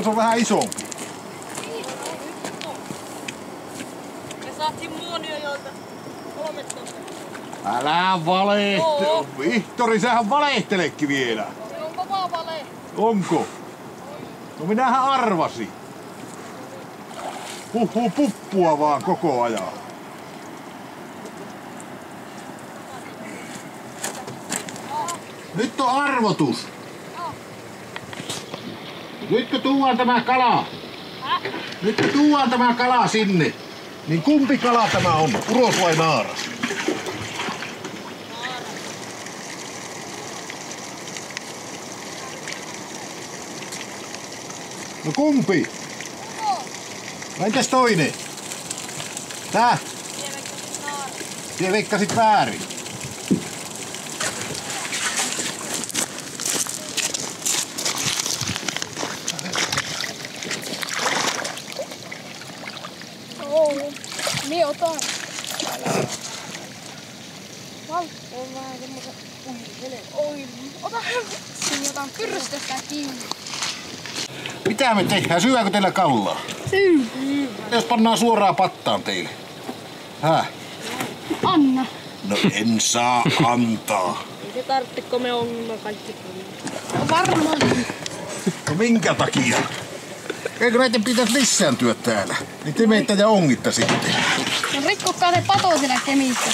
se on vähän isompi. Me saatiin muoniojoilta 13. Älä valehtele. Vihtori, sähän valehtelekin vielä. Se on kova vale. Onko? No minähän arvasin. Puhuu puppua vaan koko ajan. Nyt on arvotus. Nytkö tuodaan tämä kala? Nytkö tuodaan tämä kala sinne? Niin kumpi kala tämä on? Uros vai naaras? No kumpi? No entäs toinen? Tää? Tie veikkasit väärin. Mie otan. Valttu on vähän semmosen... Oi, ota. Sinne otan pyrstöstä kiinni. Mitä me tehdään? Syödäänkö teillä kallaa? Syy. Jos pannaan suoraan pattaan teille. Häh? Anna. No en saa antaa. Ei se tarvitse, kun me ongelma kaikki. Varmaan. No minkä takia? Eikö näiden pitäisi lisääntyä täällä? Niin te meitä ja ongitta sitten. No rikkokaa se pato siellä Kemissä.